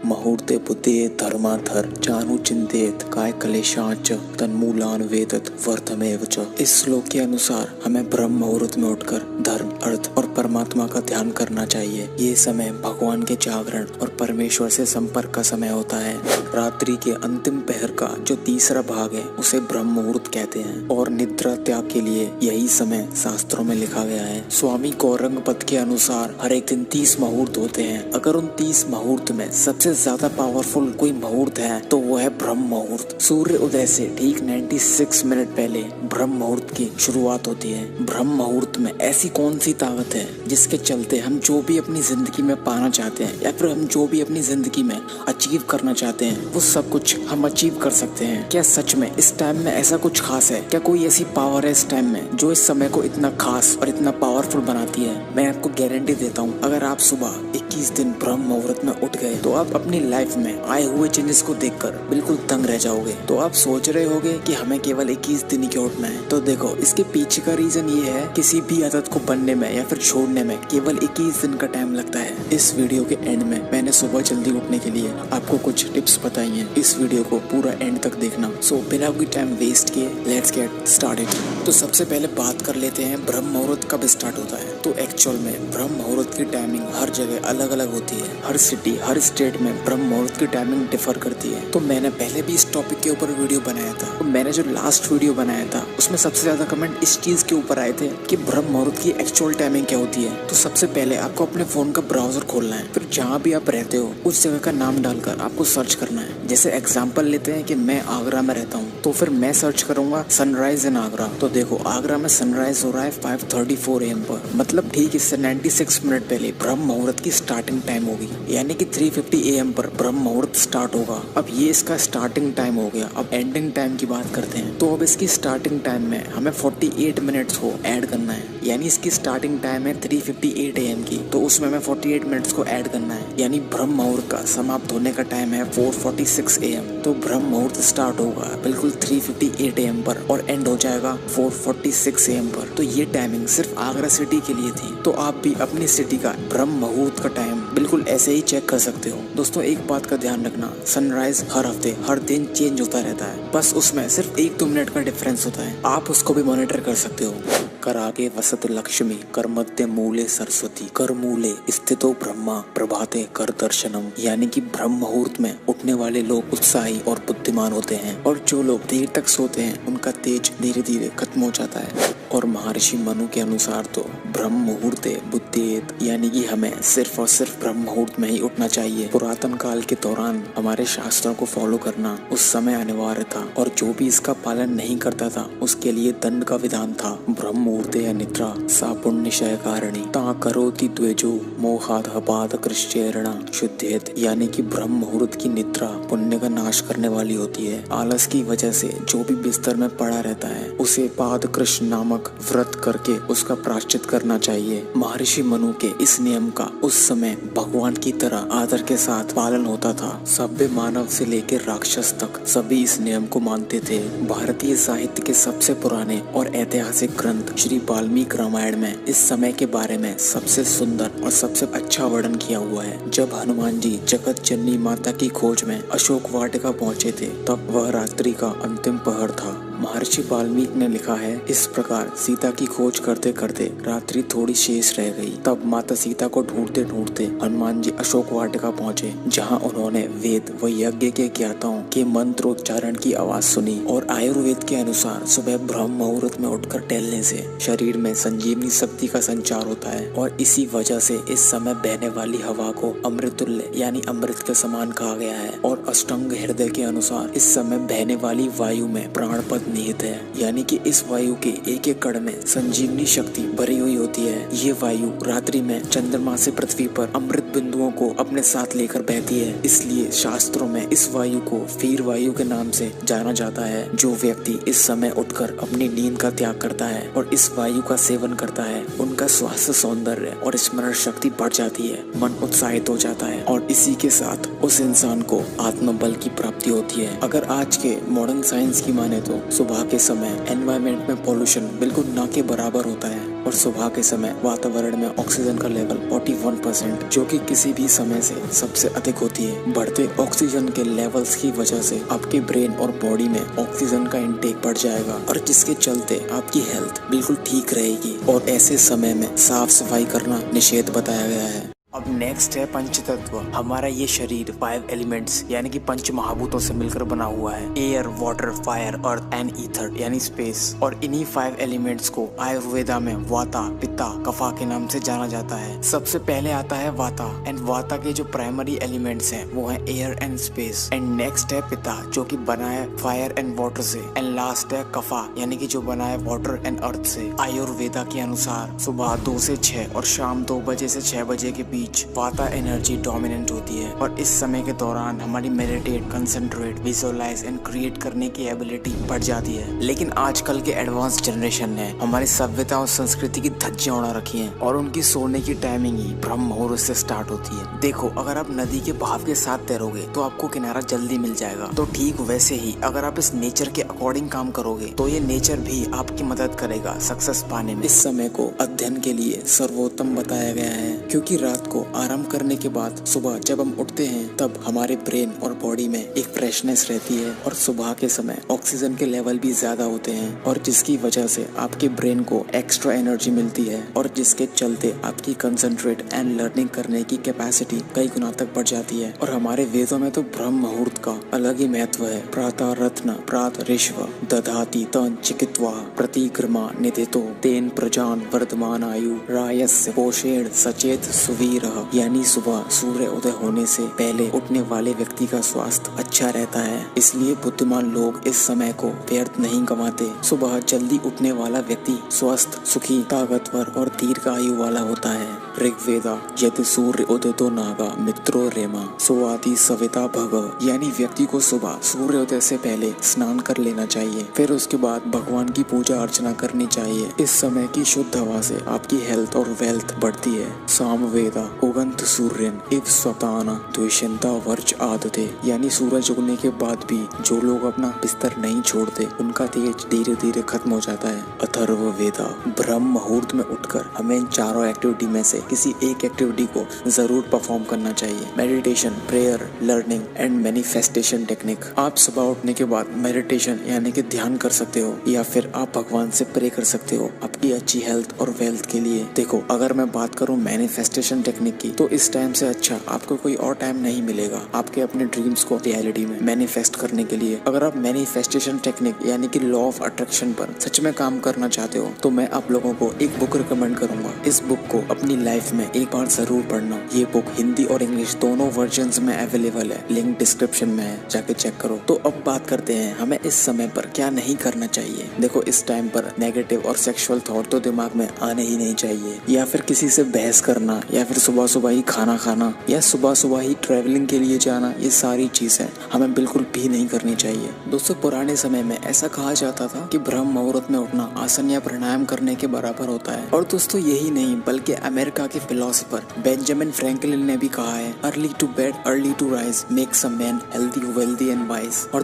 मुहूर्ते बुद्धेत धर्माधर जानु चिंतेत काय क्लेशाच तन्मूलान वेदत वर्धमेव च। इस श्लोक के अनुसार हमें ब्रह्म मुहूर्त में उठकर धर्म, अर्थ और परमात्मा का ध्यान करना चाहिए। ये समय भगवान के जागरण और परमेश्वर से संपर्क का समय होता है। रात्रि के अंतिम पहर का जो तीसरा भाग है उसे ब्रह्म मुहूर्त कहते हैं और निद्रा त्याग के लिए यही समय शास्त्रों में लिखा गया है। स्वामी गौरंगपद के अनुसार हर एक दिन 30 मुहूर्त होते हैं। अगर उन 30 मुहूर्त में सबसे ज्यादा पावरफुल कोई मुहूर्त है तो वो है ब्रह्म मुहूर्त। सूर्य उदय से ठीक 96 मिनट पहले ब्रह्म मुहूर्त की शुरुआत होती है। ब्रह्म मुहूर्त में ऐसी कौन सी ताकत है जिसके चलते हम जो भी अपनी जिंदगी में पाना चाहते हैं या फिर हम जो भी अपनी जिंदगी में अचीव करना चाहते हैं वो सब कुछ हम अचीव कर सकते हैं। क्या सच में इस टाइम में ऐसा कुछ खास है? क्या कोई ऐसी पावर है इस टाइम में जो इस समय को इतना खास और इतना पावरफुल बनाती है? मैं आपको गारंटी देता हूँ, अगर आप सुबह 21 दिन ब्रह्म मुहूर्त में उठ गए तो आप अपनी लाइफ में आए हुए चेंजेस को देखकर बिल्कुल दंग रह जाओगे। तो आप सोच रहे होगे कि हमें केवल 21 दिन ही क्यों उठना है? तो देखो, इसके पीछे का रीजन ये है, किसी भी आदत को बनने में या फिर छोड़ने में केवल 21 दिन का टाइम लगता है। इस वीडियो के एंड में मैंने सुबह जल्दी उठने के लिए आपको कुछ टिप्स बताई हैं। इस वीडियो को पूरा एंड तक देखना। सो बिना कोई टाइम वेस्ट किए लेट्स गेट स्टार्टेड। तो सबसे पहले बात कर लेते हैं ब्रह्म मुहूर्त कब स्टार्ट होता है। तो एक्चुअल में ब्रह्म मुहूर्त की टाइमिंग हर जगह अलग अलग होती है। हर सिटी, हर स्टेट में ब्रह्म मुहूर्त की टाइमिंग डिफर करती है। तो मैंने पहले भी इस टॉपिक के ऊपर वीडियो बनाया था। तो मैंने जो लास्ट वीडियो बनाया था उसमें सबसे ज्यादा कमेंट इस चीज के ऊपर आए थे कि ब्रह्म मुहूर्त की एक्चुअल टाइमिंग क्या होती है। तो सबसे पहले आपको अपने फोन का ब्राउजर खोलना है, फिर जहाँ भी आप रहते हो उस जगह का नाम डालकर आपको सर्च करना है। जैसे एग्जाम्पल लेते हैं कि मैं आगरा में रहता हूँ, तो फिर मैं सर्च करूंगा सनराइज इन आगरा। तो देखो, आगरा में सनराइज हो रहा है 5:34 AM पर, मतलब ठीक इससे 96 मिनट पहले ब्रह्म मुहूर्त की स्टार्टिंग टाइम होगी, यानी कि 3:50 AM पर ब्रह्म मुहूर्त स्टार्ट होगा। अब ये इसका स्टार्टिंग टाइम हो गया। अब एंडिंग टाइम की बात करते हैं। तो अब इसकी स्टार्टिंग टाइम में हमें 48 मिनट्स को ऐड करना है, यानी इसकी स्टार्टिंग टाइम है 3:58 AM की, तो उसमें हमें 48 मिनट्स को ऐड करना है, यानी ब्रह्म मुहूर्त का समाप्त होने का टाइम है 4:46 AM। तो ब्रह्म मुहूर्त स्टार्ट होगा बिल्कुल 3:58 AM पर और एंड हो जाएगा 4:46 AM पर। तो ये टाइमिंग सिर्फ आगरा सिटी के लिए थी। तो आप भी अपनी सिटी का ब्रह्म मुहूर्त का टाइम बिल्कुल ऐसे ही चेक कर सकते हो। दोस्तों, एक बात का ध्यान रखना, सनराइज हर हफ्ते हर दिन चेंज होता रहता है, बस उसमें सिर्फ 1-2 मिनट का डिफरेंस होता है। आप उसको भी मॉनिटर कर सकते हो। करागे वसत लक्ष्मी कर मध्य मूले सरस्वती कर मूले स्थितो ब्रह्मा प्रभाते कर दर्शनम, यानी कि ब्रह्म मुहूर्त में उठने वाले लोग उत्साही और बुद्धिमान होते हैं और जो लोग देर तक सोते हैं उनका तेज धीरे धीरे खत्म हो जाता है। और महर्षि मनु के अनुसार तो ब्रह्म मुहूर्ते बुद्धेत, यानी कि हमें सिर्फ और सिर्फ ब्रह्म मुहूर्त में ही उठना चाहिए। पुरातन काल के दौरान हमारे शास्त्रों को फॉलो करना उस समय अनिवार्य था और जो भी इसका पालन नहीं करता था उसके लिए दंड का विधान था। ब्रह्म मुहूर्ते निद्रा सा पुण्यशय कारिणी ता करोति द्वेजो मोहाद हपाद कृष्येरणा शुद्धेत, यानी कि ब्रह्म मुहूर्त की निद्रा पुण्य का नाश करने वाली होती है। आलस की वजह से जो भी बिस्तर में पड़ा रहता है उसे पाद कृष्ण नामक व्रत करके उसका प्रायश्चित करना चाहिए। महर्षि मनु के इस नियम का उस समय भगवान की तरह आदर के साथ पालन होता था। सभ्य मानव से लेकर राक्षस तक सभी इस नियम को मानते थे। भारतीय साहित्य के सबसे पुराने और ऐतिहासिक ग्रंथ श्री वाल्मीकि रामायण में इस समय के बारे में सबसे सुंदर और सबसे अच्छा वर्णन किया हुआ है। जब हनुमान जी जगत जननी माता की खोज में अशोक वाटिका पहुँचे थे तब वह रात्रि का अंतिम पहर था। महर्षि वाल्मीकि ने लिखा है, इस प्रकार सीता की खोज करते करते रात्रि थोड़ी शेष रह गई। तब माता सीता को ढूंढते ढूंढते हनुमान जी अशोक वाटिका पहुँचे, जहाँ उन्होंने वेद व यज्ञ के ज्ञाताओं के मंत्रोच्चारण की आवाज सुनी। और आयुर्वेद के अनुसार सुबह ब्रह्म मुहूर्त में उठकर टहलने से शरीर में संजीवनी शक्ति का संचार होता है और इसी वजह से इस समय बहने वाली हवा को अमृतुल्य यानी अमृत के समान कहा गया है। और अष्टांग हृदय के अनुसार इस समय बहने वाली वायु में प्राणपद निहित है, यानी कि इस वायु के एक एक कण में संजीवनी शक्ति भरी हुई होती है। ये वायु रात्रि में चंद्रमा से पृथ्वी पर अमृत बिंदुओं को अपने साथ लेकर बहती है। इसलिए शास्त्रों में इस वायु को वीर वायु के नाम से जाना जाता है। जो व्यक्ति इस समय उठकर अपनी नींद का त्याग करता है और इस वायु का सेवन करता है उनका स्वास्थ्य, सौंदर्य और स्मरण शक्ति बढ़ जाती है, मन उत्साहित हो जाता है और इसी के साथ उस इंसान को आत्मबल की प्राप्ति होती है। अगर आज के मॉडर्न साइंस की माने तो सुबह के समय एनवायरनमेंट में पोल्यूशन बिल्कुल ना के बराबर होता है और सुबह के समय वातावरण में ऑक्सीजन का लेवल 41%, जो कि किसी भी समय से सबसे अधिक होती है। बढ़ते ऑक्सीजन के लेवल्स की वजह से आपके ब्रेन और बॉडी में ऑक्सीजन का इंटेक बढ़ जाएगा और जिसके चलते आपकी हेल्थ बिल्कुल ठीक रहेगी। और ऐसे समय में साफ सफाई करना निषेध बताया गया है। अब नेक्स्ट है पंचतत्व। हमारा ये शरीर 5 एलिमेंट्स यानी कि पंच महाभूतों से मिलकर बना हुआ है। Air, water, fire, earth and ether यानी स्पेस। और इन्हीं 5 एलिमेंट्स को आयुर्वेदा में वाता, पित्ता, कफा के नाम से जाना जाता है। सबसे पहले आता है वाता, एंड वाता के जो प्राइमरी एलिमेंट्स हैं वो है air and space. And next है पित्ता, जो कि बना है फायर एंड वाटर से। एंड लास्ट है कफा, यानी कि जो बना है वाटर एंड अर्थ से। आयुर्वेदा के अनुसार सुबह 2 से 6 और शाम 2 बजे से 6 बजे के बीच वाता एनर्जी डोमिनेंट होती है। और इस समय के दौरान हमारी meditate, concentrate, visualise and create करने की एबिलिटी बढ़ जाती है। लेकिन आजकल के एडवांस जनरेशन ने हमारी सभ्यता और संस्कृति की धज्जियां उड़ा रखी हैं और उनकी सोने की टाइमिंग ही ब्रह्म मुहूर्त से स्टार्ट होती है। देखो, अगर आप नदी के बहाव के साथ तैरोगे तो आपको किनारा जल्दी मिल जाएगा। तो ठीक वैसे ही अगर आप इस नेचर के अकॉर्डिंग काम करोगे तो ये नेचर भी आपकी मदद करेगा सक्सेस पाने में। इस समय को अध्ययन के लिए सर्वोत्तम बताया गया है, क्योंकि रात को आराम करने के बाद सुबह जब हम उठते हैं तब हमारे ब्रेन और बॉडी में एक फ्रेशनेस रहती है और सुबह के समय ऑक्सीजन के लेवल भी ज्यादा होते हैं और जिसकी वजह से आपके ब्रेन को एक्स्ट्रा एनर्जी मिलती है और जिसके चलते आपकी कंसंट्रेट एंड लर्निंग करने की कैपेसिटी कई गुना तक बढ़ जाती है। और हमारे वेदों में तो ब्रह्म मुहूर्त का अलग ही महत्व है। प्रातः रत्न प्रात ऋष्व दधाति तन चिकित्वा प्रतिक्रमा निदितो तेन प्रजान वर्धमान आयु रायस्य पोषेण सचेत सुवीर, यानी सुबह सूर्य उदय होने से पहले उठने वाले व्यक्ति का स्वास्थ्य अच्छा रहता है। इसलिए बुद्धिमान लोग इस समय को व्यर्थ नहीं गंवाते। सुबह जल्दी उठने वाला व्यक्ति स्वस्थ, सुखी, ताकतवर और दीर्घायु वाला होता है। ऋग्वेदा यदि सूर्य उदितो नागा मित्रो रेमा सोआति सविता भग, यानी व्यक्ति को सुबह सूर्योदय से पहले स्नान कर लेना चाहिए, फिर उसके बाद भगवान की पूजा अर्चना करनी चाहिए। इस समय की शुद्ध हवा से आपकी हेल्थ और वेल्थ बढ़ती है। सामवेदा उगंत सूर्यन इव स्वताना द्वेषंता वर्ज आदते, यानी सूरज उगने के बाद भी जो लोग अपना बिस्तर नहीं छोड़ते उनका तेज धीरे धीरे खत्म हो जाता है। अथर्ववेदा ब्रह्म मुहूर्त में उठकर हमें इन चारों एक्टिविटी में से किसी एक एक्टिविटी को जरूर परफॉर्म करना चाहिए। Meditation, prayer, learning and manifestation technique. आप सुबह उठने के बाद मेडिटेशन यानी कि ध्यान कर सकते हो या फिर आप भगवान से प्रे कर सकते हो आपकी अच्छी हेल्थ और वेल्थ के लिए। देखो, अगर मैं बात करूँ मैनिफेस्टेशन टेक्निक की तो इस टाइम से अच्छा आपको कोई और टाइम नहीं मिलेगा आपके अपने ड्रीम्स को रियलिटी में मैनिफेस्ट करने के लिए। अगर आप मैनिफेस्टेशन टेक्निक यानी कि लॉ ऑफ अट्रैक्शन पर सच में काम करना चाहते हो तो मैं आप लोगों को एक बुक रिकमेंड करूंगा। इस बुक को अपनी लाइफ में एक बार जरूर पढ़ना। ये बुक हिंदी और इंग्लिश दोनों वर्जन्स में अवेलेबल है, लिंक डिस्क्रिप्शन में है, जाके चेक करो। तो अब बात करते हैं हमें इस समय पर क्या नहीं करना चाहिए। देखो, इस टाइम पर नेगेटिव और सेक्सुअल थॉट तो दिमाग में आने ही नहीं चाहिए, या फिर किसी से बहस करना, या फिर सुबह सुबह ही खाना खाना, या सुबह सुबह ही ट्रैवलिंग के लिए जाना, ये सारी चीजें हमें बिल्कुल भी नहीं करनी चाहिए। दोस्तों, पुराने समय में ऐसा कहा जाता था कि ब्रह्म मुहूर्त में उठना आसन या प्राणायाम करने के बराबर होता है। और दोस्तों, यही नहीं बल्कि अमेरिका के फिलोसोफर बेंजामिन फ्रैंकलिन ने भी कहा है, early to bed early to rise makes a man healthy, wealthy and wise. और